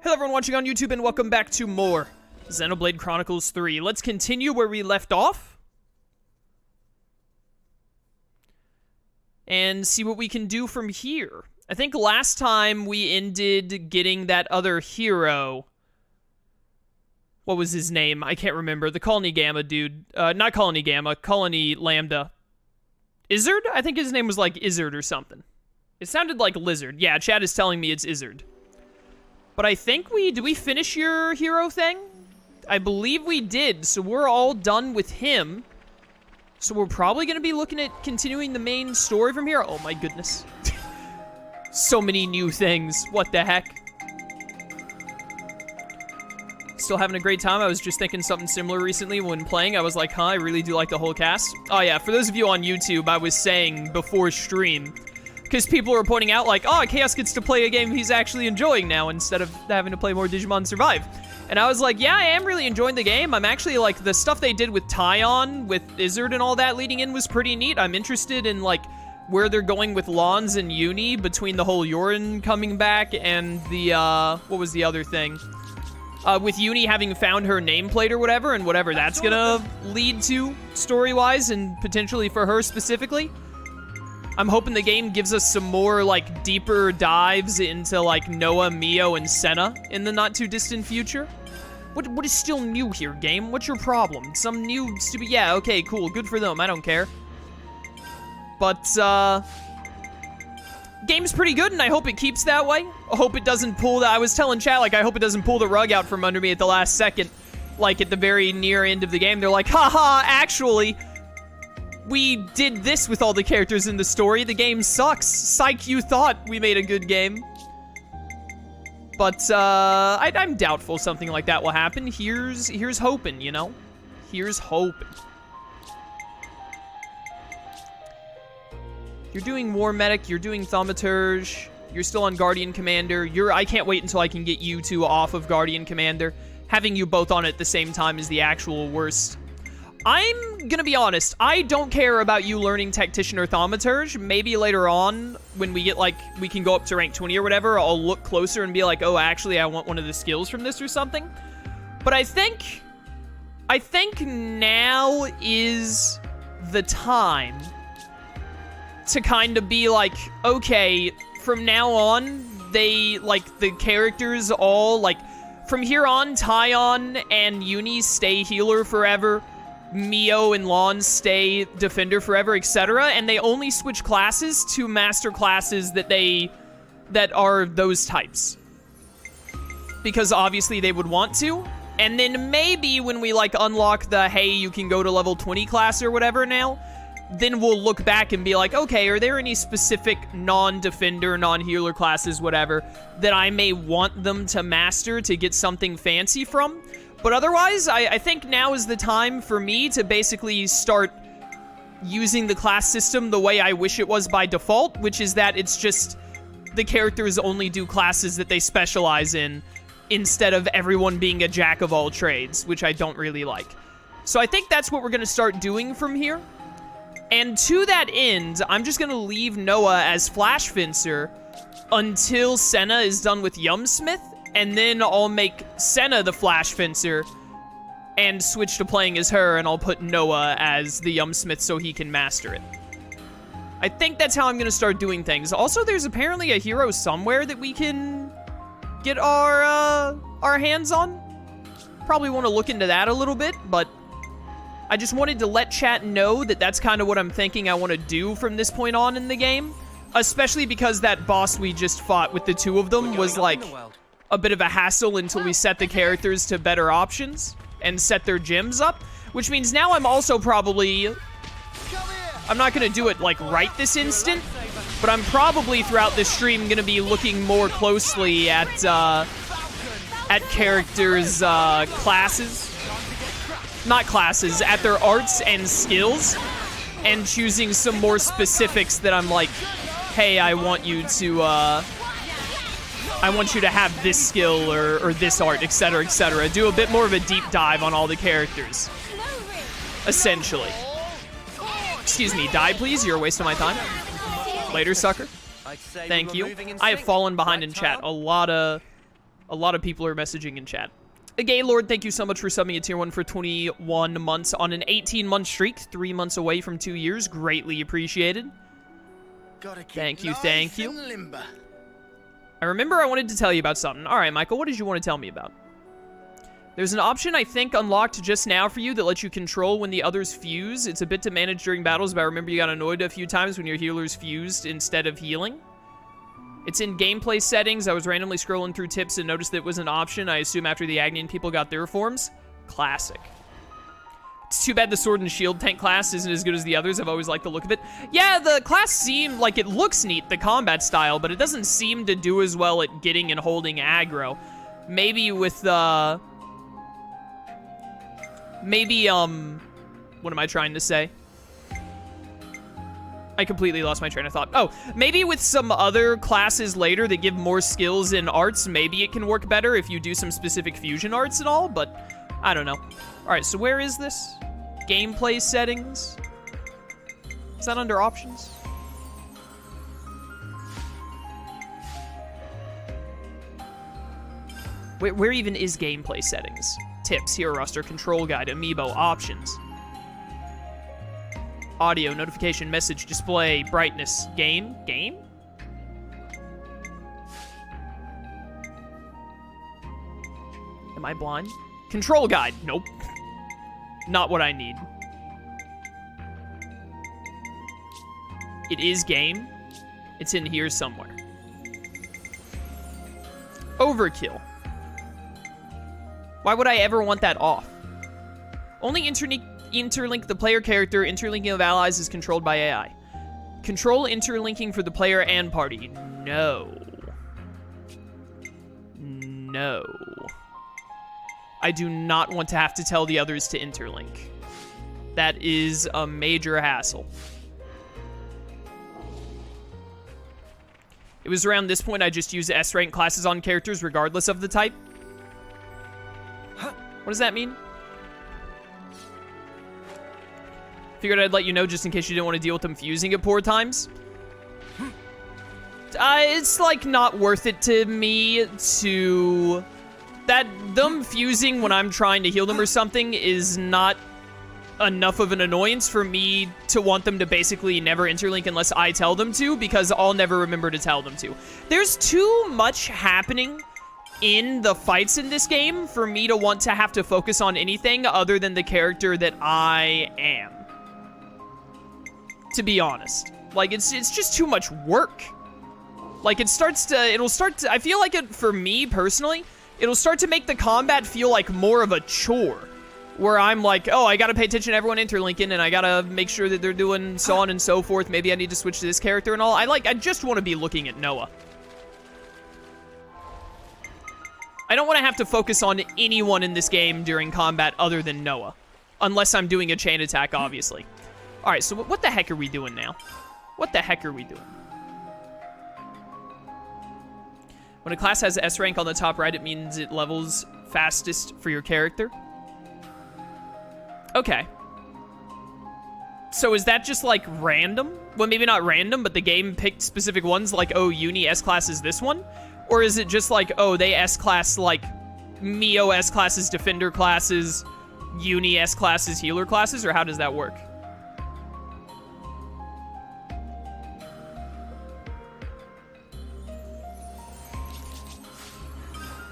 Hello everyone watching on YouTube and welcome back to more Xenoblade Chronicles 3. Let's continue where we left off. And see what we can do from here. I think last time we ended getting that other hero. What was his name? I can't remember. The Colony Gamma dude. Not Colony Gamma, Colony Lambda. Izzard? I think his name was like Izzard or something. It sounded like Lizard. Yeah, chat is telling me it's Izzard. But I think did we finish your hero thing? I believe we did, so we're all done with him. So we're probably going to be looking at continuing the main story from here. Oh my goodness. So many new things. What the heck? Still having a great time. I was just thinking something similar recently when playing. I was like, huh, I really do like the whole cast. Oh yeah, for those of you on YouTube, I was saying before stream, because people were pointing out, like, oh, Chaos gets to play a game he's actually enjoying now instead of having to play more Digimon Survive. And I was like, yeah, I am really enjoying the game. I'm actually, like, the stuff they did with Taion, with Izzard and all that leading in was pretty neat. I'm interested in, like, where they're going with Lons and Uni between the whole Yorin coming back and the, what was the other thing? With Uni having found her nameplate or whatever, and whatever that's gonna lead to story-wise and potentially for her specifically. I'm hoping the game gives us some more, like, deeper dives into, like, Noah, Mio, and Senna in the not-too-distant future. What is still new here, game? What's your problem? Some new, stupid... Yeah, okay, cool. Good for them. I don't care. But, game's pretty good, and I hope it keeps that way. I hope it doesn't pull... I was telling chat, like, I hope it doesn't pull the rug out from under me at the last second. Like, at the very near end of the game. They're like, haha, actually... we did this with all the characters in the story. The game sucks. Psych, you thought we made a good game. But, I'm doubtful something like that will happen. Here's hoping, you know? Here's hoping. You're doing War Medic, you're doing Thaumaturge, you're still on Guardian Commander. I can't wait until I can get you two off of Guardian Commander. Having you both on at the same time is the actual worst. I'm gonna be honest, I don't care about you learning Tactician or Thaumaturge. Maybe later on, when we get, like, we can go up to rank 20 or whatever, I'll look closer and be like, oh, actually, I want one of the skills from this or something. But I think now is the time to kind of be like, okay, from now on, the characters all, like, from here on, Taion and Uni stay healer forever. Mio and Lon stay defender forever, etc. And they only switch classes to master classes that are those types. Because obviously they would want to. And then maybe when we, like, unlock the, hey, you can go to level 20 class or whatever now, then we'll look back and be like, okay, are there any specific non-defender, non-healer classes, whatever, that I may want them to master to get something fancy from? But otherwise, I think now is the time for me to basically start using the class system the way I wish it was by default, which is that it's just the characters only do classes that they specialize in instead of everyone being a jack of all trades, which I don't really like. So I think that's what we're going to start doing from here. And to that end, I'm just going to leave Noah as Flash Fencer until Senna is done with Yumsmith. And then I'll make Senna the Flash Fencer and switch to playing as her, and I'll put Noah as the Yumsmith so he can master it. I think that's how I'm going to start doing things. Also, there's apparently a hero somewhere that we can get our hands on. Probably want to look into that a little bit, but I just wanted to let chat know that that's kind of what I'm thinking I want to do from this point on in the game. Especially because that boss we just fought with the two of them was like a bit of a hassle until we set the characters to better options and set their gems up, which means now I'm also probably, I'm not going to do it like right this instant, but I'm probably throughout this stream going to be looking more closely at characters' classes, not classes, at their arts and skills, and choosing some more specifics that I'm like, hey, I want you to have this skill or this art, etc., etc. Do a bit more of a deep dive on all the characters, essentially. Excuse me, die please, you're a waste of my time. Later, sucker. Thank you. I have fallen behind in chat. A lot of A lot of people are messaging in chat. Gaylord, thank you so much for subbing a tier 1 for 21 months on an 18-month streak. 3 months away from 2 years. Greatly appreciated. Thank you, thank you. I remember I wanted to tell you about something. All right, Michael, what did you want to tell me about? There's an option, I think, unlocked just now for you that lets you control when the others fuse. It's a bit to manage during battles, but I remember you got annoyed a few times when your healers fused instead of healing. It's in gameplay settings. I was randomly scrolling through tips and noticed that it was an option. I assume after the Agnian people got their forms. Classic. It's too bad the sword and shield tank class isn't as good as the others. I've always liked the look of it. Yeah, the class seemed like it looks neat, the combat style, but it doesn't seem to do as well at getting and holding aggro. Maybe with, what am I trying to say? I completely lost my train of thought. Oh, maybe with some other classes later that give more skills in arts, maybe it can work better if you do some specific fusion arts and all, but I don't know. All right, so where is this? Gameplay settings? Is that under options? Where even is gameplay settings? Tips, hero roster, control guide, amiibo, options. Audio, notification, message, display, brightness, game? Game? Am I blind? Control guide. Nope. Not what I need. It is game. It's in here somewhere. Overkill. Why would I ever want that off? Only interlink the player character. Interlinking of allies is controlled by AI. Control interlinking for the player and party. No. No. I do not want to have to tell the others to interlink. That is a major hassle. It was around this point I just used S-rank classes on characters regardless of the type. What does that mean? Figured I'd let you know just in case you didn't want to deal with them fusing at poor times. It's, like, not worth it to me to... them fusing when I'm trying to heal them or something is not enough of an annoyance for me to want them to basically never interlink unless I tell them to, because I'll never remember to tell them to. There's too much happening in the fights in this game for me to want to have to focus on anything other than the character that I am. To be honest. Like, it's just too much work. Like, it'll start to, I feel like it, for me personally, it'll start to make the combat feel like more of a chore. Where I'm like, oh, I gotta pay attention to everyone interlinking, and I gotta make sure that they're doing so on and so forth. Maybe I need to switch to this character and all. I just want to be looking at Noah. I don't want to have to focus on anyone in this game during combat other than Noah. Unless I'm doing a chain attack, obviously. Alright, so what the heck are we doing now? What the heck are we doing? When a class has S rank on the top right, it means it levels fastest for your character. Okay. So is that just, like, random? Well, maybe not random, but the game picked specific ones, like, oh, Uni S-Class is this one? Or is it just like, oh, they S-Class, like, Mio S-Classes, Defender classes, Uni S-Classes, Healer classes? Or how does that work?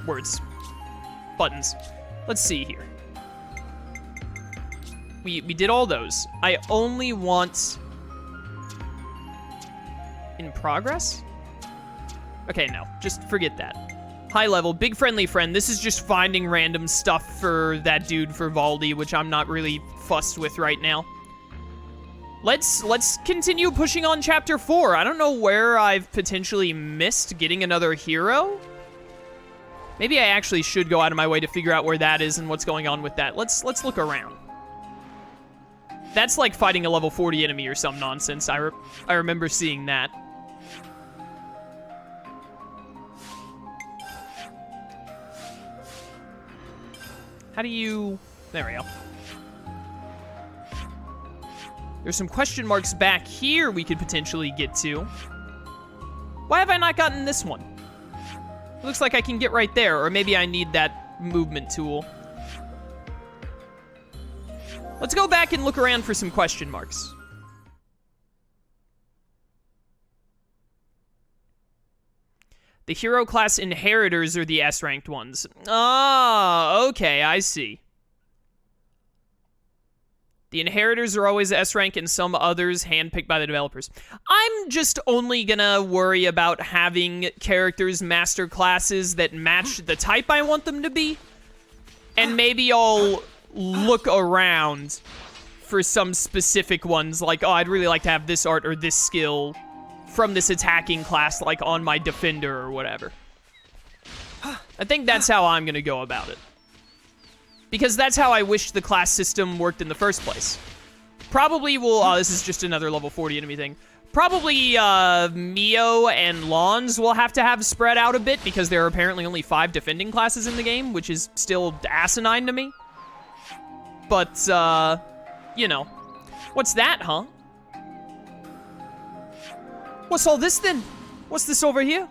Words. Buttons. Let's see here. We did all those. I only want... in progress? Okay, no. Just forget that. High level. Big friendly friend. This is just finding random stuff for that dude for Valdi, which I'm not really fussed with right now. Let's continue pushing on Chapter 4. I don't know where I've potentially missed getting another hero. Maybe I actually should go out of my way to figure out where that is and what's going on with that. Let's look around. That's like fighting a level 40 enemy or some nonsense. I remember seeing that. How do you... There we go. There's some question marks back here we could potentially get to. Why have I not gotten this one? It looks like I can get right there, or maybe I need that movement tool. Let's go back and look around for some question marks. The hero class inheritors are the S-ranked ones. Ah, okay, I see. The inheritors are always S-rank and some others handpicked by the developers. I'm just only gonna worry about having characters master classes that match the type I want them to be. And maybe I'll look around for some specific ones, like, oh, I'd really like to have this art or this skill from this attacking class, like on my defender or whatever. I think that's how I'm gonna go about it. Because that's how I wish the class system worked in the first place. Probably will, this is just another level 40 enemy thing. Probably, Mio and Lawns will have to have spread out a bit because there are apparently only 5 defending classes in the game, which is still asinine to me. But, you know. What's that, huh? What's all this then? What's this over here?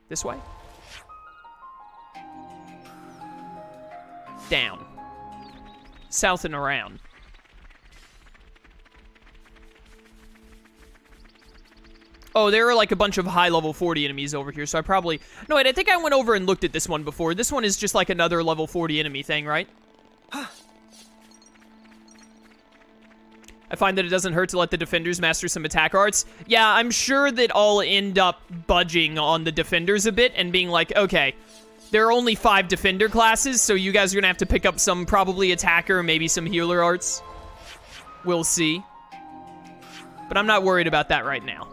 This way? Down. South and around. Oh, there are like a bunch of high level 40 enemies over here, so I probably... No, wait, I think I went over and looked at this one before. This one is just like another level 40 enemy thing, right? I find that it doesn't hurt to let the defenders master some attack arts. Yeah, I'm sure that I'll end up budging on the defenders a bit and being like, okay, there are only 5 defender classes, so you guys are gonna have to pick up some probably attacker, maybe some healer arts. We'll see. But I'm not worried about that right now.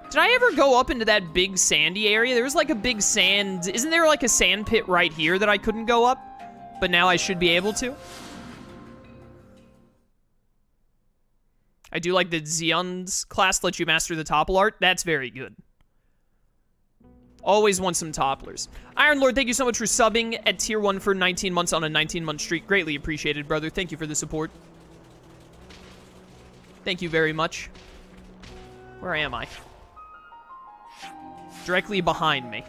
Did I ever go up into that big sandy area? There was like a big sand... Isn't there like a sand pit right here that I couldn't go up? But now I should be able to. I do like the Xeon's class lets you master the topple art. That's very good. Always want some topplers. Iron Lord, thank you so much for subbing at tier 1 for 19 months on a 19-month streak. Greatly appreciated, brother. Thank you for the support. Thank you very much. Where am I? Directly behind me.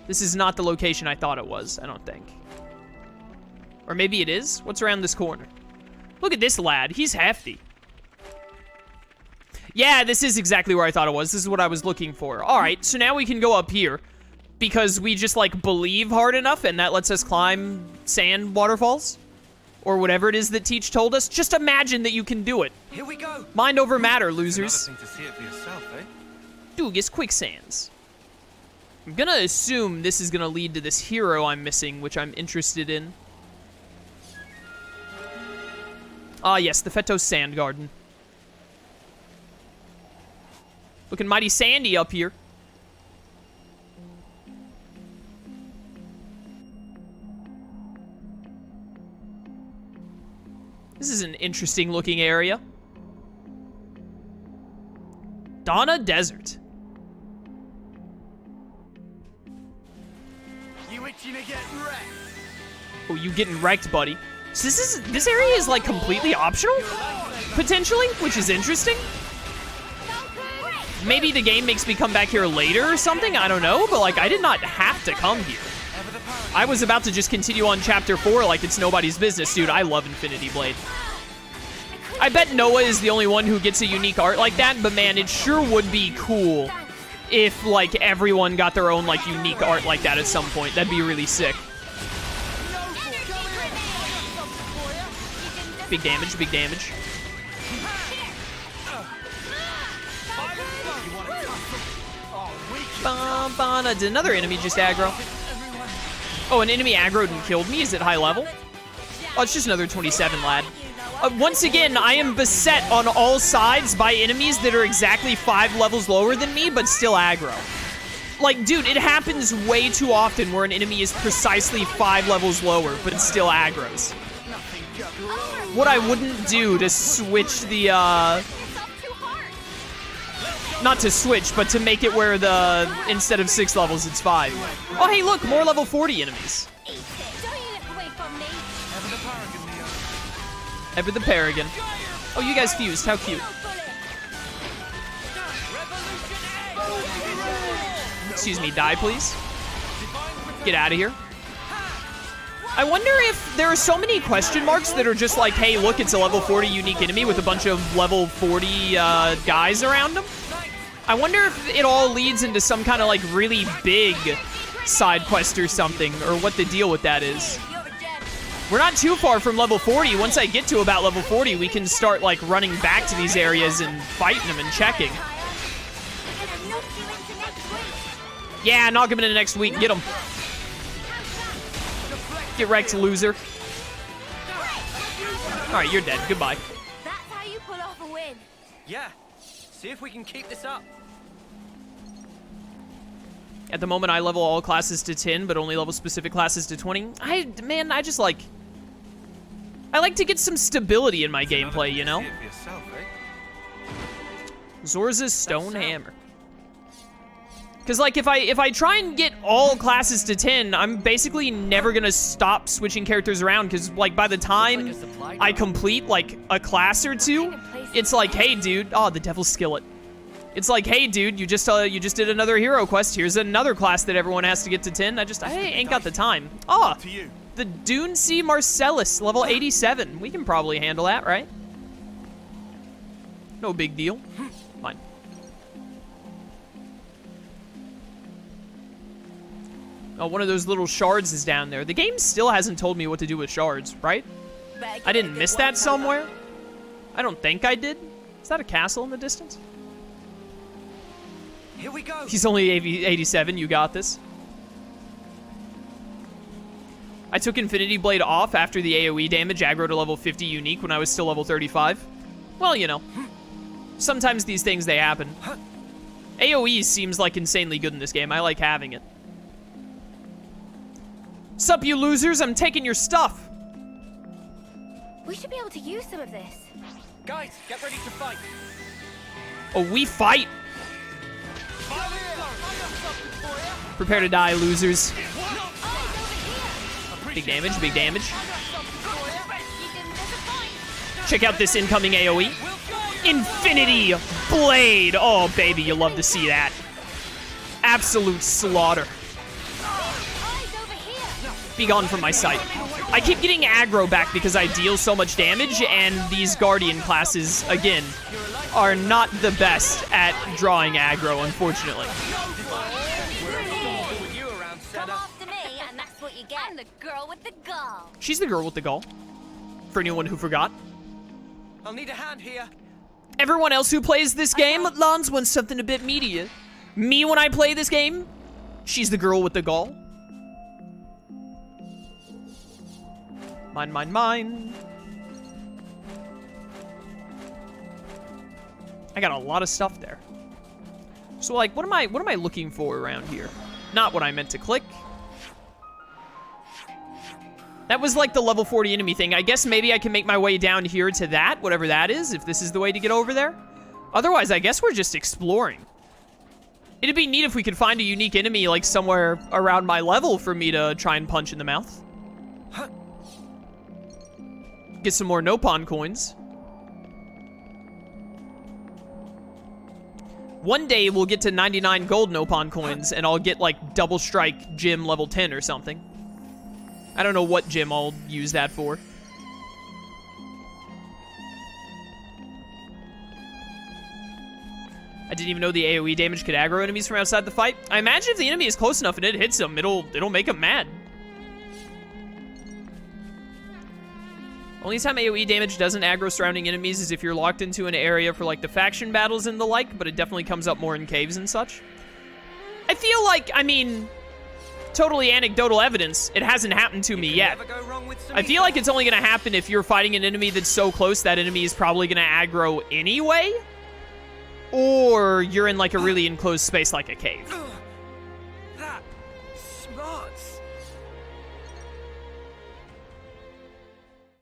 This is not the location I thought it was, I don't think. Or maybe it is? What's around this corner? Look at this lad. He's hefty. Yeah, this is exactly where I thought it was. This is what I was looking for. All right, so now we can go up here because we just, like, believe hard enough and that lets us climb sand waterfalls or whatever it is that Teach told us. Just imagine that you can do it. Here we go. Mind over matter, losers. Another thing to see it for yourself, eh? Dugas quicksands. I'm gonna assume this is gonna lead to this hero I'm missing, which I'm interested in. Ah, yes, the Fetos Sand Garden. Looking mighty sandy up here. This is an interesting looking area. Dannagh Desert. You itching to get wrecked? Oh, you getting wrecked, buddy. So this area is like completely optional? Potentially, which is interesting. Maybe the game makes me come back here later or something, I don't know, but like I did not have to come here. I was about to just continue on chapter 4 like it's nobody's business. Dude, I love Infinity Blade. I bet Noah is the only one who gets a unique art like that, but man, it sure would be cool if like everyone got their own like unique art like that at some point. That'd be really sick. Big damage, big damage. Did another enemy just aggro? Oh, an enemy aggroed and killed me? Is it high level? Oh, it's just another 27 lad. Once again, I am beset on all sides by enemies that are exactly 5 levels lower than me, but still aggro. Like, dude, it happens way too often where an enemy is precisely 5 levels lower, but still aggros. What I wouldn't do to switch the, not to switch, but to make it where the, instead of 6 levels, it's 5. Oh, hey, look, more level 40 enemies. Ever the Paragon. Oh, you guys fused. How cute. Excuse me, die, please. Get out of here. I wonder if there are so many question marks that are just like, hey, look, it's a level 40 unique enemy with a bunch of level 40 guys around them. I wonder if it all leads into some kind of like really big side quest or something, or what the deal with that is. We're not too far from level 40. Once I get to about level 40, we can start like running back to these areas and fighting them and checking. Yeah, knock him into next week. Get him. Get wrecked, loser. All right, you're dead. Goodbye. That's how you pull off a win. Yeah. See if we can keep this up. At the moment, I level all classes to 10, but only level specific classes to 20. I like to get some stability in my gameplay, you know? Zorza's Stone Hammer. Because, like, if I try and get all classes to 10, I'm basically never going to stop switching characters around. Because, like, by the time I complete, like, a class or two, it's like, hey, dude. Oh, the Devil's Skillet. It's like, hey, dude, you just did another hero quest. Here's another class that everyone has to get to 10. I ain't got the time. Oh, the Dune Sea Marcellus, level 87. We can probably handle that, right? No big deal. Fine. Oh, one of those little shards is down there. The game still hasn't told me what to do with shards, right? I didn't miss that somewhere? I don't think I did. Is that a castle in the distance? Here we go. He's only 87. You got this. I took Infinity Blade off after the AoE damage aggro to level 50 unique when I was still level 35. Well, you know. Sometimes these things, they happen. AoE seems like insanely good in this game. I like having it. Sup, you losers? I'm taking your stuff. We should be able to use some of this. Guys, get ready to fight. Oh, we fight. Prepare to die, losers. Big damage, big damage. Check out this incoming AoE. Infinity Blade. Oh, baby, you love to see that. Absolute slaughter. Be gone from my sight. I keep getting aggro back because I deal so much damage, and these Guardian classes, again, are not the best at drawing aggro, unfortunately. Come after me, and that's what you get. I'm the girl with the gall. She's the girl with the gall. For anyone who forgot. I'll need a hand here. Everyone else who plays this game, Lons wants something a bit meatier. Me, when I play this game, she's the girl with the gall. Mine, mine, mine. I got a lot of stuff there. So, like, what am I looking for around here? Not what I meant to click. That was like the level 40 enemy thing. I guess maybe I can make my way down here to that, whatever that is, if this is the way to get over there. Otherwise, I guess we're just exploring. It'd be neat if we could find a unique enemy, like, somewhere around my level for me to try and punch in the mouth. Get some more Nopon coins. One day we'll get to 99 gold Nopon coins and I'll get like double strike gym level 10 or something. I don't know what gym I'll use that for. I didn't even know the AoE damage could aggro enemies from outside the fight. I imagine if the enemy is close enough and it hits them, it'll make them mad. Only time AoE damage doesn't aggro surrounding enemies is if you're locked into an area for, like, the faction battles and the like, but it definitely comes up more in caves and such. I feel like, I mean, totally anecdotal evidence, it hasn't happened to me yet. I feel like it's only going to happen if you're fighting an enemy that's so close that enemy is probably going to aggro anyway, or you're in, like, a really enclosed space like a cave.